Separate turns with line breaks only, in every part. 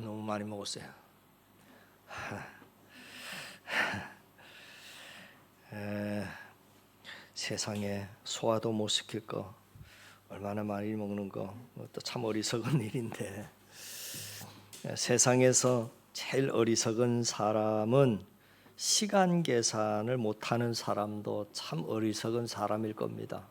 너무 많이 먹었어요. 세상에 소화도 못 시킬 거 얼마나 많이 먹는 거 또 참 어리석은 일인데, 세상에서 제일 어리석은 사람은 시간 계산을 못하는 사람도 참 어리석은 사람일 겁니다.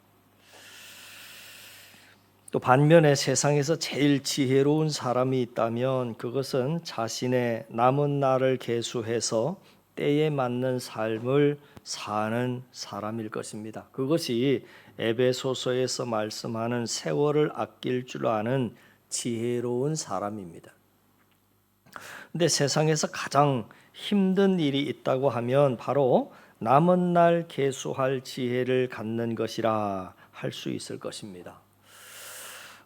또 반면에 세상에서 제일 지혜로운 사람이 있다면 그것은 자신의 남은 날을 계수해서 때에 맞는 삶을 사는 사람일 것입니다. 그것이 에베소서에서 말씀하는 세월을 아낄 줄 아는 지혜로운 사람입니다. 근데 세상에서 가장 힘든 일이 있다고 하면 바로 남은 날 계수할 지혜를 갖는 것이라 할 수 있을 것입니다.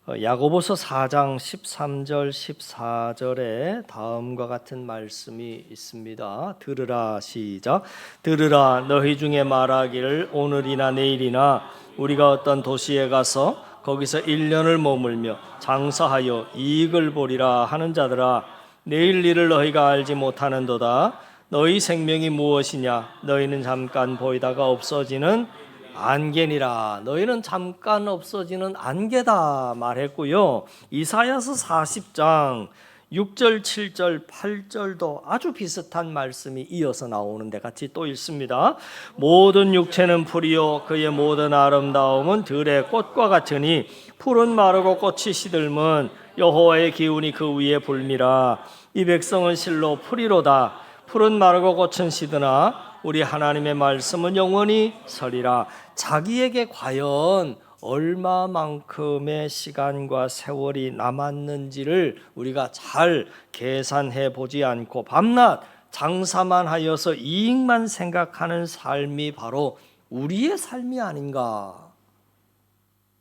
야고보서 4장 13절 14절에 다음과 같은 말씀이 있습니다. 들으라, 시작. 들으라, 너희 중에 말하기를 오늘이나 내일이나 우리가 어떤 도시에 가서 거기서 1년을 머물며 장사하여 이익을 보리라 하는 자들아, 내일 일을 너희가 알지 못하는도다. 너희 생명이 무엇이냐? 너희는 잠깐 보이다가 없어지는 안개니라. 너희는 잠깐 없어지는 안개다 말했고요. 이사야서 40장 6절, 7절, 8절도 아주 비슷한 말씀이 이어서 나오는데 같이 또 읽습니다. 모든 육체는 풀이요 그의 모든 아름다움은 들의 꽃과 같으니 풀은 마르고 꽃이 시들면 여호와의 기운이 그 위에 불미라. 이 백성은 실로 풀이로다. 풀은 마르고 꽃은 시드나 우리 하나님의 말씀은 영원히 서리라. 자기에게 과연 얼마만큼의 시간과 세월이 남았는지를 우리가 잘 계산해 보지 않고 밤낮 장사만 하여서 이익만 생각하는 삶이 바로 우리의 삶이 아닌가.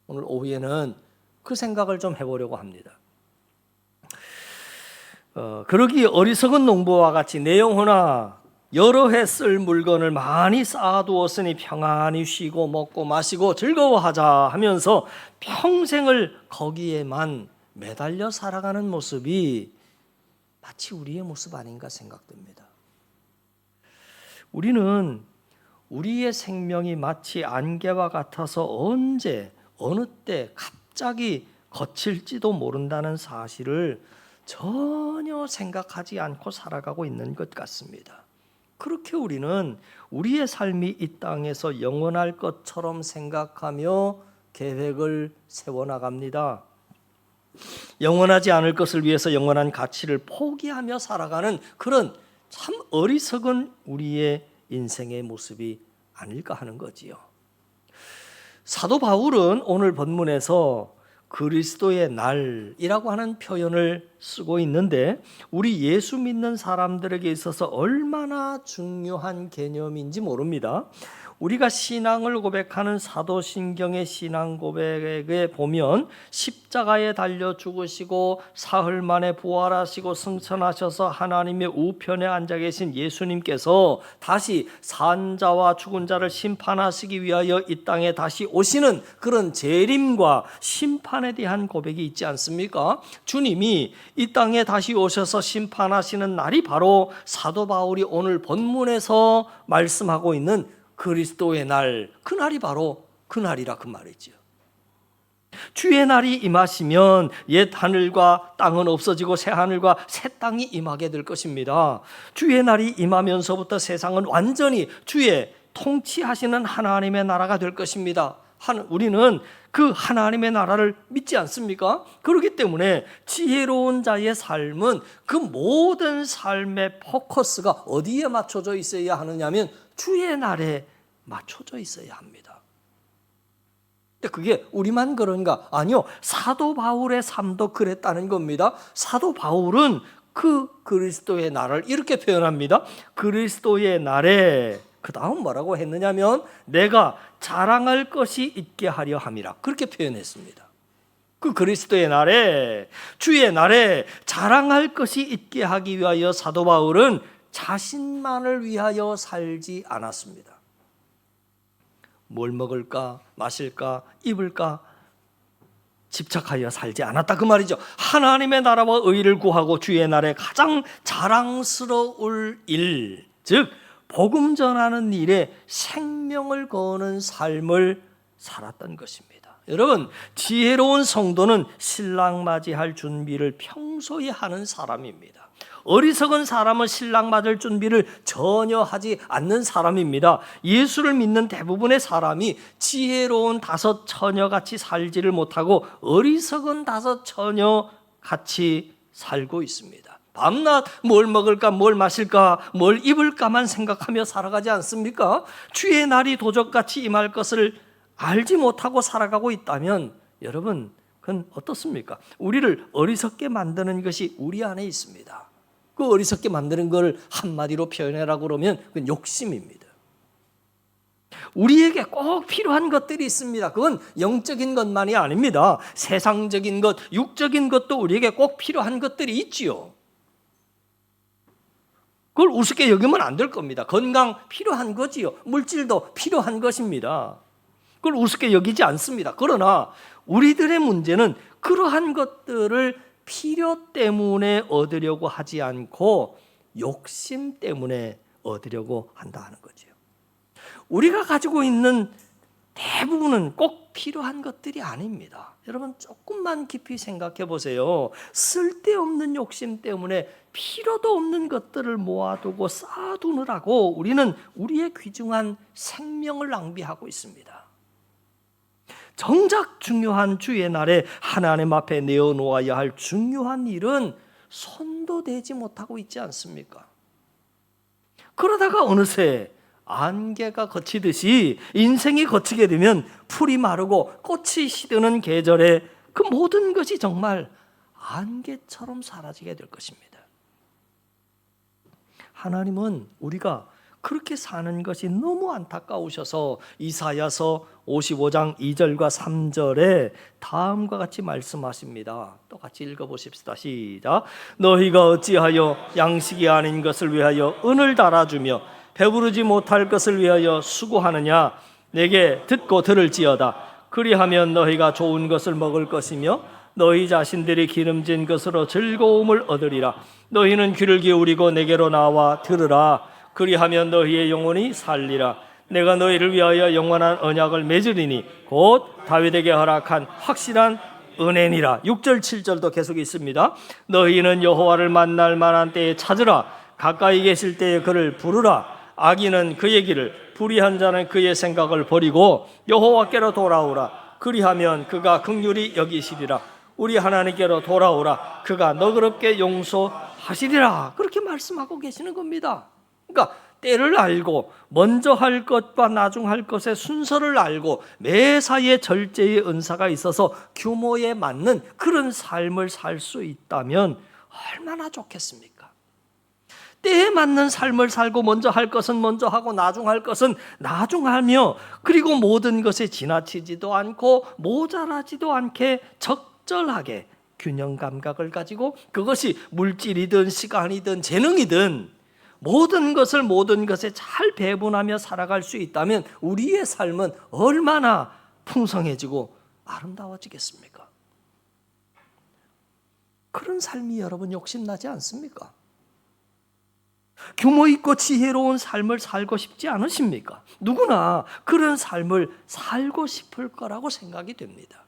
오늘 오후에는 그 생각을 좀 해보려고 합니다. 그러기 어리석은 농부와 같이 내 영혼아, 여러 해 쓸 물건을 많이 쌓아두었으니 평안히 쉬고 먹고 마시고 즐거워하자 하면서 평생을 거기에만 매달려 살아가는 모습이 마치 우리의 모습 아닌가 생각됩니다. 우리는 우리의 생명이 마치 안개와 같아서 언제 어느 때 갑자기 거칠지도 모른다는 사실을 전혀 생각하지 않고 살아가고 있는 것 같습니다. 그렇게 우리는 우리의 삶이 이 땅에서 영원할 것처럼 생각하며 계획을 세워나갑니다. 영원하지 않을 것을 위해서 영원한 가치를 포기하며 살아가는 그런 참 어리석은 우리의 인생의 모습이 아닐까 하는 거지요. 사도 바울은 오늘 본문에서 그리스도의 날이라고 하는 표현을 쓰고 있는데 우리 예수 믿는 사람들에게 있어서 얼마나 중요한 개념인지 모릅니다. 우리가 신앙을 고백하는 사도신경의 신앙 고백에 보면 십자가에 달려 죽으시고 사흘 만에 부활하시고 승천하셔서 하나님의 우편에 앉아 계신 예수님께서 다시 산 자와 죽은 자를 심판하시기 위하여 이 땅에 다시 오시는 그런 재림과 심판에 대한 고백이 있지 않습니까? 주님이 이 땅에 다시 오셔서 심판하시는 날이 바로 사도 바울이 오늘 본문에서 말씀하고 있는 그리스도의 날, 그 날이 바로 그 날이라 그 말이죠. 주의 날이 임하시면 옛 하늘과 땅은 없어지고 새 하늘과 새 땅이 임하게 될 것입니다. 주의 날이 임하면서부터 세상은 완전히 주의 통치하시는 하나님의 나라가 될 것입니다. 우리는 그 하나님의 나라를 믿지 않습니까? 그렇기 때문에 지혜로운 자의 삶은 그 모든 삶의 포커스가 어디에 맞춰져 있어야 하느냐면 주의 날에 맞춰져 있어야 합니다. 근데 그게 우리만 그런가? 아니요. 사도 바울의 삶도 그랬다는 겁니다. 사도 바울은 그 그리스도의 날을 이렇게 표현합니다. 그리스도의 날에 그 다음 뭐라고 했느냐면 내가 자랑할 것이 있게 하려 함이라 그렇게 표현했습니다. 그 그리스도의 날에 주의 날에 자랑할 것이 있게 하기 위하여 사도 바울은 자신만을 위하여 살지 않았습니다. 뭘 먹을까, 마실까, 입을까 집착하여 살지 않았다 그 말이죠. 하나님의 나라와 의를 구하고 주의 날에 가장 자랑스러울 일, 즉 복음 전하는 일에 생명을 거는 삶을 살았던 것입니다. 여러분, 지혜로운 성도는 신랑 맞이할 준비를 평소에 하는 사람입니다. 어리석은 사람은 신랑 맞을 준비를 전혀 하지 않는 사람입니다. 예수를 믿는 대부분의 사람이 지혜로운 다섯 처녀같이 살지를 못하고 어리석은 다섯 처녀같이 살고 있습니다. 밤낮 뭘 먹을까, 뭘 마실까, 뭘 입을까만 생각하며 살아가지 않습니까? 주의 날이 도적같이 임할 것을 알지 못하고 살아가고 있다면 여러분, 그건 어떻습니까? 우리를 어리석게 만드는 것이 우리 안에 있습니다. 그 어리석게 만드는 걸 한마디로 표현하라고 그러면 그건 욕심입니다. 우리에게 꼭 필요한 것들이 있습니다. 그건 영적인 것만이 아닙니다. 세상적인 것, 육적인 것도 우리에게 꼭 필요한 것들이 있지요. 그걸 우습게 여기면 안 될 겁니다. 건강 필요한 거지요. 물질도 필요한 것입니다. 그걸 우습게 여기지 않습니다. 그러나 우리들의 문제는 그러한 것들을 필요 때문에 얻으려고 하지 않고 욕심 때문에 얻으려고 한다 하는 거죠. 우리가 가지고 있는 대부분은 꼭 필요한 것들이 아닙니다. 여러분 조금만 깊이 생각해 보세요. 쓸데없는 욕심 때문에 필요도 없는 것들을 모아두고 쌓아두느라고 우리는 우리의 귀중한 생명을 낭비하고 있습니다. 정작 중요한 주의 날에 하나님 앞에 내어놓아야 할 중요한 일은 손도 대지 못하고 있지 않습니까? 그러다가 어느새 안개가 거치듯이 인생이 거치게 되면 풀이 마르고 꽃이 시드는 계절에 그 모든 것이 정말 안개처럼 사라지게 될 것입니다. 하나님은 우리가 그렇게 사는 것이 너무 안타까우셔서 이사야서 55장 2절과 3절에 다음과 같이 말씀하십니다. 또 같이 읽어보십시다. 시작. 너희가 어찌하여 양식이 아닌 것을 위하여 은을 달아주며 배부르지 못할 것을 위하여 수고하느냐. 내게 듣고 들을지어다. 그리하면 너희가 좋은 것을 먹을 것이며 너희 자신들이 기름진 것으로 즐거움을 얻으리라. 너희는 귀를 기울이고 내게로 나와 들으라. 그리하면 너희의 영혼이 살리라. 내가 너희를 위하여 영원한 언약을 맺으리니 곧 다윗에게 허락한 확실한 은혜니라. 6절 7절도 계속 있습니다. 너희는 여호와를 만날 만한 때에 찾으라. 가까이 계실 때에 그를 부르라. 악인은 그의 길을, 불의한 자는 그의 생각을 버리고 여호와께로 돌아오라. 그리하면 그가 긍휼히 여기시리라. 우리 하나님께로 돌아오라. 그가 너그럽게 용서하시리라. 그렇게 말씀하고 계시는 겁니다. 그러니까 때를 알고 먼저 할 것과 나중 할 것의 순서를 알고 매사에 절제의 은사가 있어서 규모에 맞는 그런 삶을 살 수 있다면 얼마나 좋겠습니까? 때에 맞는 삶을 살고 먼저 할 것은 먼저 하고 나중 할 것은 나중 하며 그리고 모든 것에 지나치지도 않고 모자라지도 않게 적절하게 균형 감각을 가지고 그것이 물질이든 시간이든 재능이든 모든 것에 잘 배분하며 살아갈 수 있다면 우리의 삶은 얼마나 풍성해지고 아름다워지겠습니까? 그런 삶이 여러분 욕심나지 않습니까? 규모 있고 지혜로운 삶을 살고 싶지 않으십니까? 누구나 그런 삶을 살고 싶을 거라고 생각이 됩니다.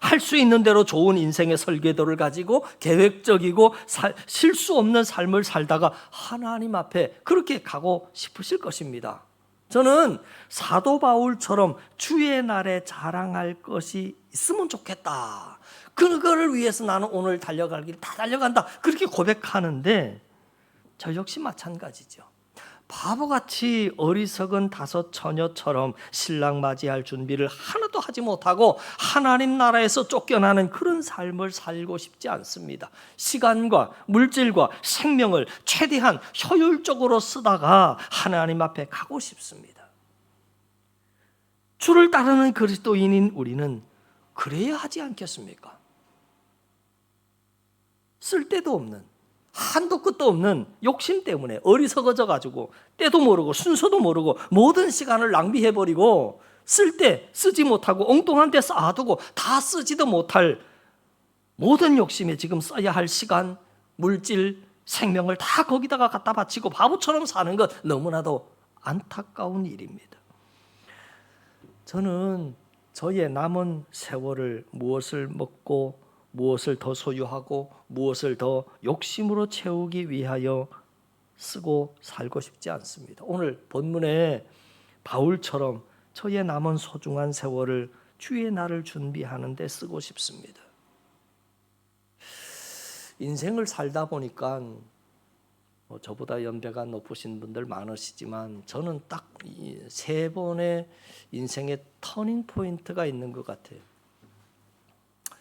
할 수 있는 대로 좋은 인생의 설계도를 가지고 계획적이고 실수 없는 삶을 살다가 하나님 앞에 그렇게 가고 싶으실 것입니다. 저는 사도 바울처럼 주의 날에 자랑할 것이 있으면 좋겠다. 그거를 위해서 나는 오늘 달려갈 길 다 달려간다. 그렇게 고백하는데 저 역시 마찬가지죠. 바보같이 어리석은 다섯 처녀처럼 신랑 맞이할 준비를 하나도 하지 못하고 하나님 나라에서 쫓겨나는 그런 삶을 살고 싶지 않습니다. 시간과 물질과 생명을 최대한 효율적으로 쓰다가 하나님 앞에 가고 싶습니다. 주를 따르는 그리스도인인 우리는 그래야 하지 않겠습니까? 쓸데도 없는 한도 끝도 없는 욕심 때문에 어리석어져 가지고 때도 모르고 순서도 모르고 모든 시간을 낭비해버리고 쓸 때 쓰지 못하고 엉뚱한 데 쌓아두고 다 쓰지도 못할 모든 욕심에 지금 써야 할 시간, 물질, 생명을 다 거기다가 갖다 바치고 바보처럼 사는 것 너무나도 안타까운 일입니다. 저는 저의 남은 세월을 무엇을 먹고 무엇을 더 소유하고 무엇을 더 욕심으로 채우기 위하여 쓰고 살고 싶지 않습니다. 오늘 본문에 바울처럼 저의 남은 소중한 세월을 주의 날을 준비하는 데 쓰고 싶습니다. 인생을 살다 보니까 저보다 연배가 높으신 분들 많으시지만 저는 딱 세 번의 인생의 터닝 포인트가 있는 것 같아요.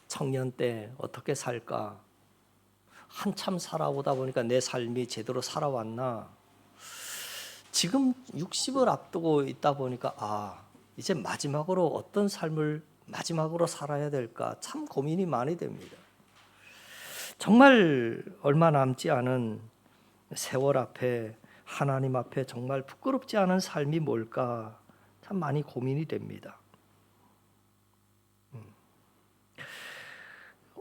청년 때 어떻게 살까? 한참 살아오다 보니까 내 삶이 제대로 살아왔나? 지금 60을 앞두고 있다 보니까 이제 마지막으로 어떤 삶을 마지막으로 살아야 될까? 참 고민이 많이 됩니다. 정말 얼마 남지 않은 세월 앞에 하나님 앞에 정말 부끄럽지 않은 삶이 뭘까? 참 많이 고민이 됩니다.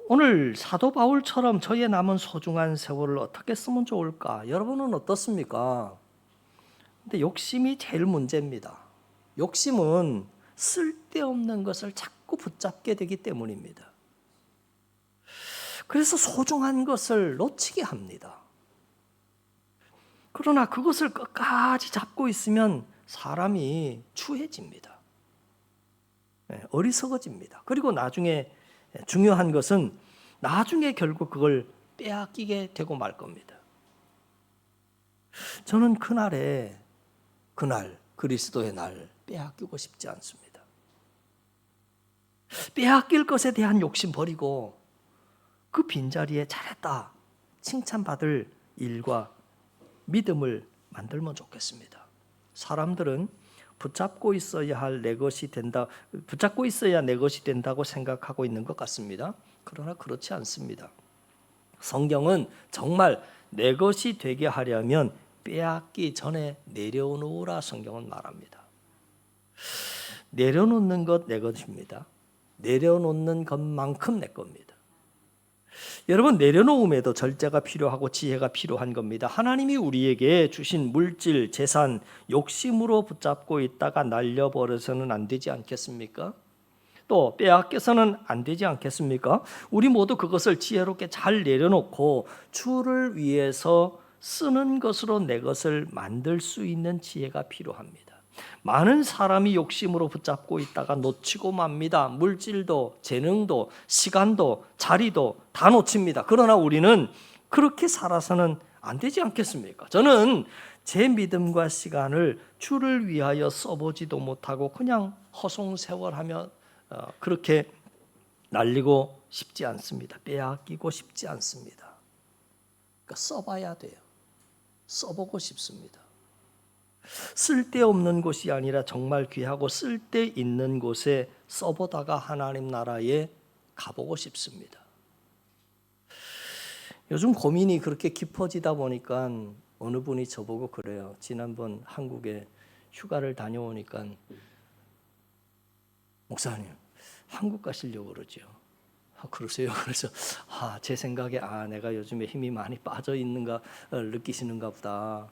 오늘 사도 바울처럼 저의 남은 소중한 세월을 어떻게 쓰면 좋을까? 여러분은 어떻습니까? 근데 욕심이 제일 문제입니다. 욕심은 쓸데없는 것을 자꾸 붙잡게 되기 때문입니다. 그래서 소중한 것을 놓치게 합니다. 그러나 그것을 끝까지 잡고 있으면 사람이 추해집니다. 어리석어집니다. 그리고 나중에 중요한 것은 나중에 결국 그걸 빼앗기게 되고 말 겁니다. 저는 그날 그리스도의 날 빼앗기고 싶지 않습니다. 빼앗길 것에 대한 욕심 버리고 그 빈자리에 잘했다 칭찬받을 일과 믿음을 만들면 좋겠습니다. 사람들은 붙잡고 있어야 내 것이 된다고 생각하고 있는 것 같습니다. 그러나 그렇지 않습니다. 성경은 정말 내 것이 되게 하려면 빼앗기 전에 내려놓으라 성경은 말합니다. 내려놓는 것 내 것입니다. 내려놓는 것만큼 내 겁니다. 여러분, 내려놓음에도 절제가 필요하고 지혜가 필요한 겁니다. 하나님이 우리에게 주신 물질, 재산, 욕심으로 붙잡고 있다가 날려버려서는 안 되지 않겠습니까? 또 빼앗겨서는 안 되지 않겠습니까? 우리 모두 그것을 지혜롭게 잘 내려놓고 주를 위해서 쓰는 것으로 내 것을 만들 수 있는 지혜가 필요합니다. 많은 사람이 욕심으로 붙잡고 있다가 놓치고 맙니다. 물질도, 재능도, 시간도, 자리도 다 놓칩니다. 그러나 우리는 그렇게 살아서는 안 되지 않겠습니까? 저는 제 믿음과 시간을 주를 위하여 써보지도 못하고 그냥 허송세월하며 그렇게 날리고 싶지 않습니다. 빼앗기고 싶지 않습니다. 그러니까 써봐야 돼요. 써보고 싶습니다. 쓸데없는 곳이 아니라 정말 귀하고 쓸데있는 곳에 써보다가 하나님 나라에 가보고 싶습니다. 요즘 고민이 그렇게 깊어지다 보니까 어느 분이 저보고 그래요. 지난번 한국에 휴가를 다녀오니까 목사님 한국 가시려고 그러죠. 그러세요? 그래서 제 생각에 내가 요즘에 힘이 많이 빠져 있는가 느끼시는가 보다.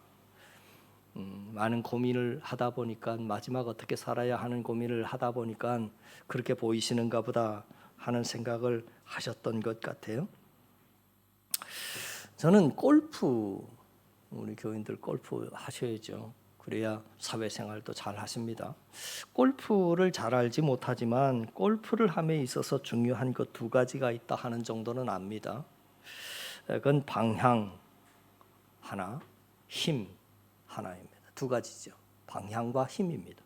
많은 고민을 하다 보니까 마지막 어떻게 살아야 하는 고민을 하다 보니까 그렇게 보이시는가 보다 하는 생각을 하셨던 것 같아요. 저는 우리 교인들 골프 하셔야죠. 그래야 사회생활도 잘 하십니다. 골프를 잘 알지 못하지만 골프를 함에 있어서 중요한 것 두 가지가 있다 하는 정도는 압니다. 그건 방향 하나, 힘 하나입니다. 두 가지죠. 방향과 힘입니다.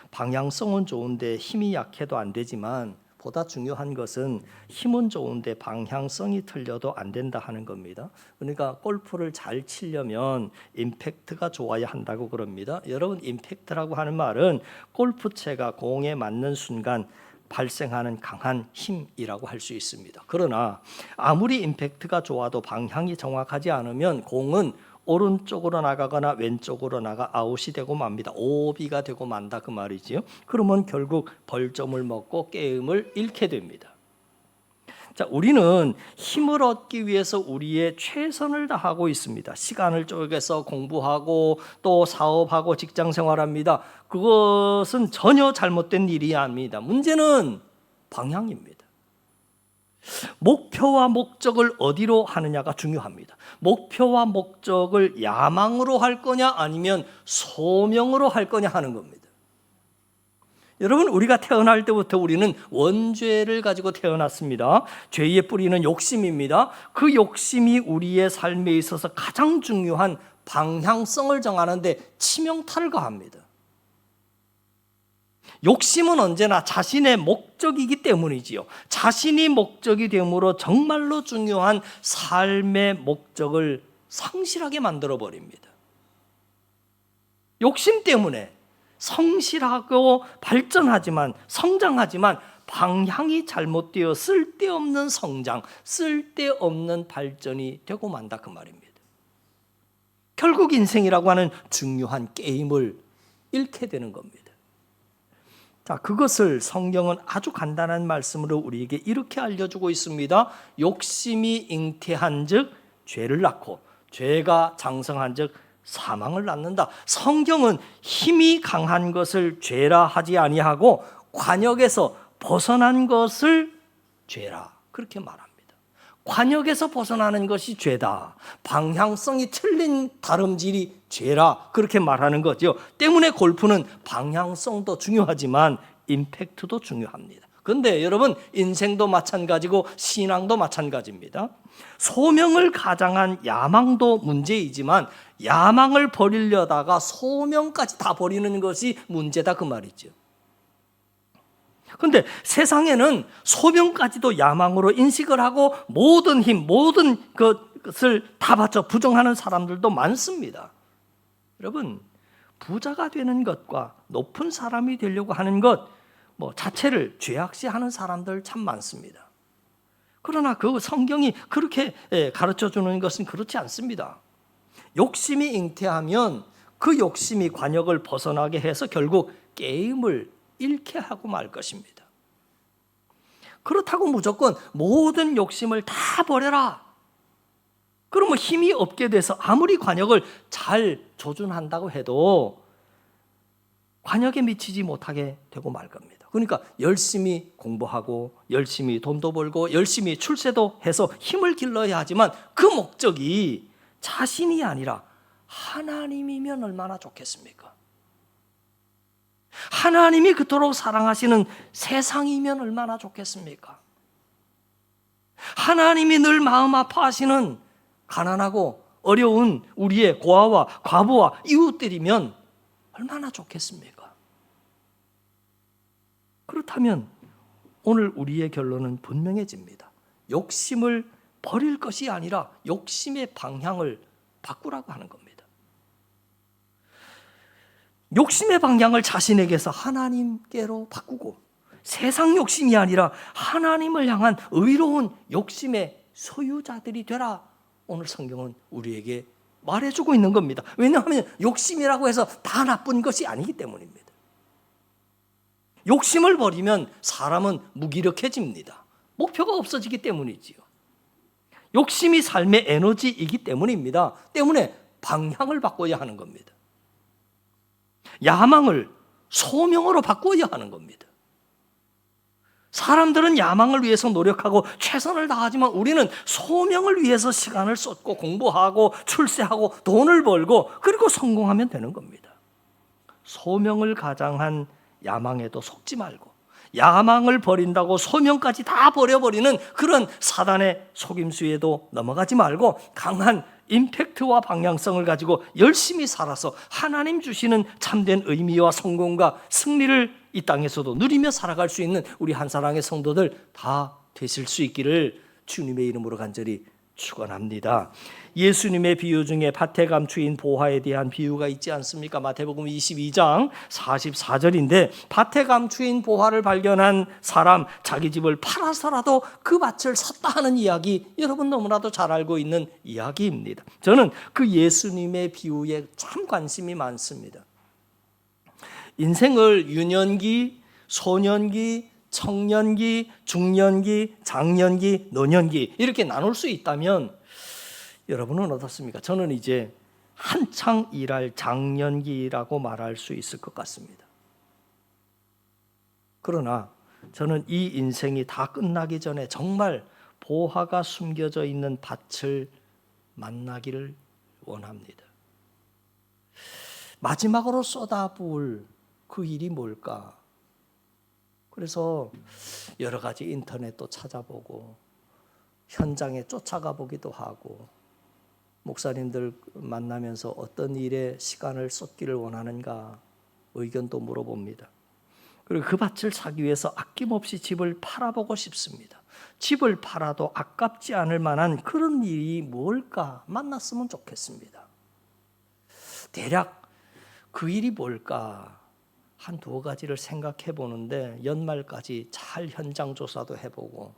방향성은 좋은데 힘이 약해도 안 되지만 보다 중요한 것은 힘은 좋은데 방향성이 틀려도 안 된다 하는 겁니다. 그러니까 골프를 잘 치려면 임팩트가 좋아야 한다고 그럽니다. 여러분, 임팩트라고 하는 말은 골프채가 공에 맞는 순간 발생하는 강한 힘이라고 할 수 있습니다. 그러나 아무리 임팩트가 좋아도 방향이 정확하지 않으면 공은 오른쪽으로 나가거나 왼쪽으로 나가 아웃이 되고 맙니다. 오비가 되고 만다 그 말이지요. 그러면 결국 벌점을 먹고 게임을 잃게 됩니다. 자, 우리는 힘을 얻기 위해서 우리의 최선을 다하고 있습니다. 시간을 쪼개서 공부하고 또 사업하고 직장 생활합니다. 그것은 전혀 잘못된 일이 아닙니다. 문제는 방향입니다. 목표와 목적을 어디로 하느냐가 중요합니다. 목표와 목적을 야망으로 할 거냐 아니면 소명으로 할 거냐 하는 겁니다. 여러분, 우리가 태어날 때부터 우리는 원죄를 가지고 태어났습니다. 죄의 뿌리는 욕심입니다. 그 욕심이 우리의 삶에 있어서 가장 중요한 방향성을 정하는데 치명타를 가합니다. 욕심은 언제나 자신의 목적이기 때문이지요. 자신이 목적이 되므로 정말로 중요한 삶의 목적을 상실하게 만들어버립니다. 욕심 때문에 성실하고 발전하지만 성장하지만 방향이 잘못되어 쓸데없는 성장, 쓸데없는 발전이 되고 만다 그 말입니다. 결국 인생이라고 하는 중요한 게임을 잃게 되는 겁니다. 자, 그것을 성경은 아주 간단한 말씀으로 우리에게 이렇게 알려주고 있습니다. 욕심이 잉태한즉 죄를 낳고 죄가 장성한즉 사망을 낳는다. 성경은 힘이 강한 것을 죄라 하지 아니하고 관역에서 벗어난 것을 죄라 그렇게 말합니다. 관역에서 벗어나는 것이 죄다. 방향성이 틀린 다름질이 죄라 그렇게 말하는 거죠. 때문에 골프는 방향성도 중요하지만 임팩트도 중요합니다. 그런데 여러분, 인생도 마찬가지고 신앙도 마찬가지입니다. 소명을 가장한 야망도 문제이지만 야망을 버리려다가 소명까지 다 버리는 것이 문제다 그 말이죠. 그런데 세상에는 소명까지도 야망으로 인식을 하고 모든 힘, 모든 것을 다 바쳐 부정하는 사람들도 많습니다. 여러분, 부자가 되는 것과 높은 사람이 되려고 하는 것 자체를 죄악시하는 사람들 참 많습니다. 그러나 그 성경이 그렇게 가르쳐주는 것은 그렇지 않습니다. 욕심이 잉태하면 그 욕심이 관역을 벗어나게 해서 결국 게임을 잃게 하고 말 것입니다. 그렇다고 무조건 모든 욕심을 다 버려라. 그러면 힘이 없게 돼서 아무리 관역을 잘 조준한다고 해도 관역에 미치지 못하게 되고 말 겁니다. 그러니까 열심히 공부하고 열심히 돈도 벌고 열심히 출세도 해서 힘을 길러야 하지만 그 목적이 자신이 아니라 하나님이면 얼마나 좋겠습니까? 하나님이 그토록 사랑하시는 세상이면 얼마나 좋겠습니까? 하나님이 늘 마음 아파하시는 가난하고 어려운 우리의 고아와 과부와 이웃들이면 얼마나 좋겠습니까? 그렇다면 오늘 우리의 결론은 분명해집니다. 욕심을 버릴 것이 아니라 욕심의 방향을 바꾸라고 하는 겁니다. 욕심의 방향을 자신에게서 하나님께로 바꾸고 세상 욕심이 아니라 하나님을 향한 의로운 욕심의 소유자들이 되라. 오늘 성경은 우리에게 말해주고 있는 겁니다. 왜냐하면 욕심이라고 해서 다 나쁜 것이 아니기 때문입니다. 욕심을 버리면 사람은 무기력해집니다. 목표가 없어지기 때문이지요. 욕심이 삶의 에너지이기 때문입니다. 때문에 방향을 바꿔야 하는 겁니다. 야망을 소명으로 바꿔야 하는 겁니다. 사람들은 야망을 위해서 노력하고 최선을 다하지만 우리는 소명을 위해서 시간을 쏟고 공부하고 출세하고 돈을 벌고 그리고 성공하면 되는 겁니다. 소명을 가장한 야망에도 속지 말고 야망을 버린다고 소명까지 다 버려버리는 그런 사단의 속임수에도 넘어가지 말고 강한 임팩트와 방향성을 가지고 열심히 살아서 하나님 주시는 참된 의미와 성공과 승리를 이 땅에서도 누리며 살아갈 수 있는 우리 한사랑의 성도들 다 되실 수 있기를 주님의 이름으로 간절히 축원합니다. 예수님의 비유 중에 밭에 감추인 보화에 대한 비유가 있지 않습니까? 마태복음 22장 44절인데 밭에 감추인 보화를 발견한 사람, 자기 집을 팔아서라도 그 밭을 샀다 하는 이야기, 여러분 너무나도 잘 알고 있는 이야기입니다. 저는 그 예수님의 비유에 참 관심이 많습니다. 인생을 유년기, 소년기, 청년기, 중년기, 장년기, 노년기 이렇게 나눌 수 있다면 여러분은 어떻습니까? 저는 이제 한창 일할 장년기라고 말할 수 있을 것 같습니다. 그러나 저는 이 인생이 다 끝나기 전에 정말 보화가 숨겨져 있는 밭을 만나기를 원합니다. 마지막으로 쏟아부을 그 일이 뭘까? 그래서 여러 가지 인터넷도 찾아보고 현장에 쫓아가 보기도 하고 목사님들 만나면서 어떤 일에 시간을 쏟기를 원하는가 의견도 물어봅니다. 그리고 그 밭을 사기 위해서 아낌없이 집을 팔아보고 싶습니다. 집을 팔아도 아깝지 않을 만한 그런 일이 뭘까 만났으면 좋겠습니다. 대략 그 일이 뭘까 한 두 가지를 생각해 보는데 연말까지 잘 현장 조사도 해보고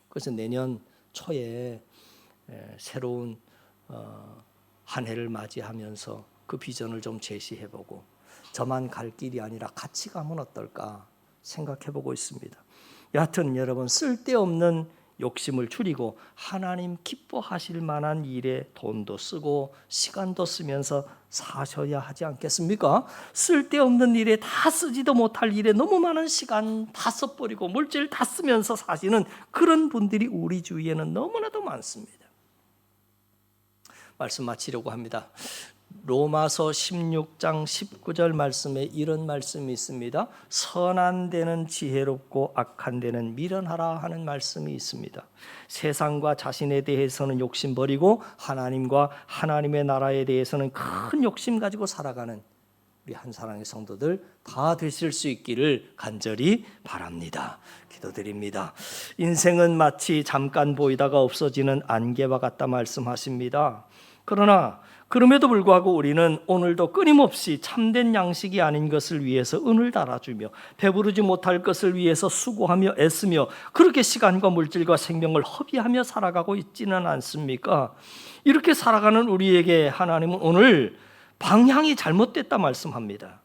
그래서 내년 초에 새로운 한 해를 맞이하면서 그 비전을 좀 제시해보고 저만 갈 길이 아니라 같이 가면 어떨까 생각해보고 있습니다. 여하튼 여러분 쓸데없는 욕심을 줄이고 하나님 기뻐하실 만한 일에 돈도 쓰고 시간도 쓰면서 사셔야 하지 않겠습니까? 쓸데없는 일에 다 쓰지도 못할 일에 너무 많은 시간 다 써버리고 물질 다 쓰면서 사시는 그런 분들이 우리 주위에는 너무나도 많습니다. 말씀 마치려고 합니다. 로마서 16장 19절 말씀에 이런 말씀이 있습니다. 선한 데는 지혜롭고 악한 데는 미련하라 하는 말씀이 있습니다. 세상과 자신에 대해서는 욕심 버리고 하나님과 하나님의 나라에 대해서는 큰 욕심 가지고 살아가는 우리 한사랑의 성도들 다 되실 수 있기를 간절히 바랍니다. 기도드립니다. 인생은 마치 잠깐 보이다가 없어지는 안개와 같다 말씀하십니다. 그러나 그럼에도 불구하고 우리는 오늘도 끊임없이 참된 양식이 아닌 것을 위해서 은을 달아주며 배부르지 못할 것을 위해서 수고하며 애쓰며 그렇게 시간과 물질과 생명을 허비하며 살아가고 있지는 않습니까? 이렇게 살아가는 우리에게 하나님은 오늘 방향이 잘못됐다 말씀합니다.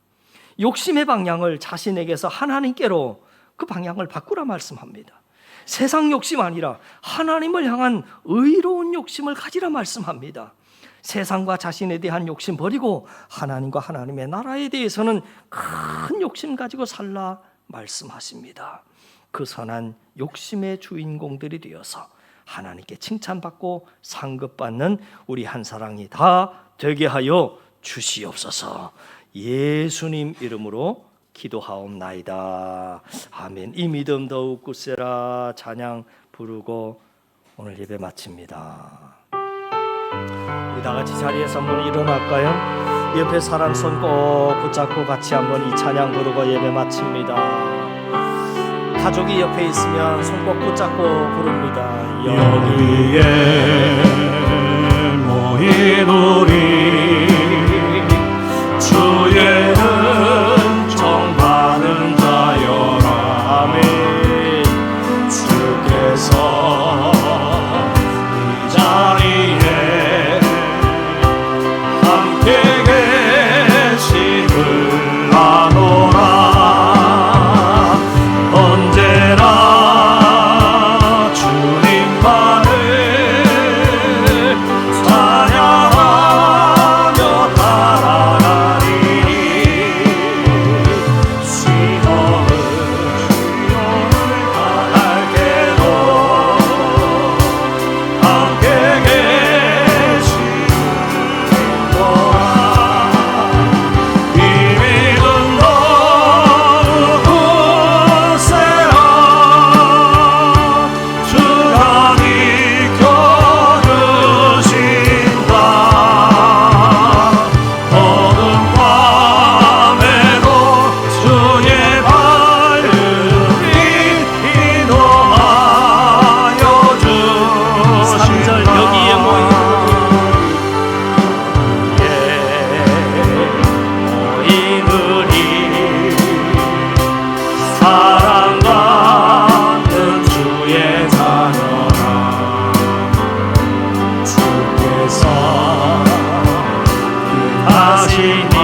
욕심의 방향을 자신에게서 하나님께로 그 방향을 바꾸라 말씀합니다. 세상 욕심 아니라 하나님을 향한 의로운 욕심을 가지라 말씀합니다. 세상과 자신에 대한 욕심 버리고 하나님과 하나님의 나라에 대해서는 큰 욕심 가지고 살라 말씀하십니다. 그 선한 욕심의 주인공들이 되어서 하나님께 칭찬받고 상급받는 우리 한사랑이 다 되게 하여 주시옵소서. 예수님 이름으로 기도하옵나이다. 아멘. 이 믿음 더욱 굳세라 찬양 부르고 오늘 예배 마칩니다. 우리 다 같이 자리에서 한번 일어날까요? 옆에 사람 손 꼭 붙잡고 같이 한번 이 찬양 부르고 예배 마칩니다. 가족이 옆에 있으면 손 꼭 붙잡고 부릅니다.
여기에 모인 우리 주의 은총 받은 자여라.
아멘.
주께서 이 자리에 함께 계심을 아노라. 언제나 주님만을 주옵소서. 하시니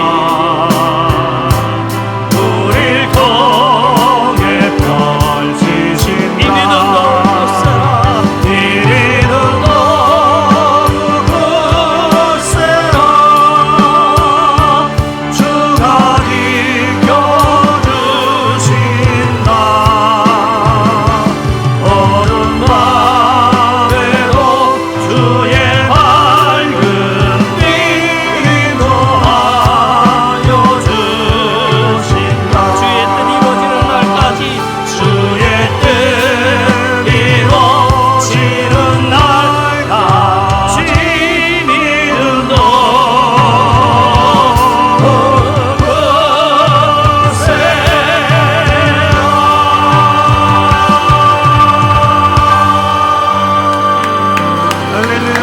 우릴 통해 펼치신
이 믿음도 굳세라
이 믿음도 굳세라. 주가 지켜주신다. 어두운 밤에도 주의 밝은 빛 인도하여 주신다.
주의 뜻 이루어지는 날까지
주의 뜻 이루어지는 날까지 믿음도 굳세라. 할렐루야.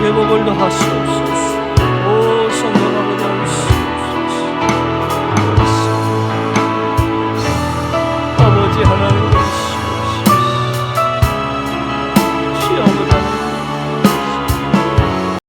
회복을 하시옵소서.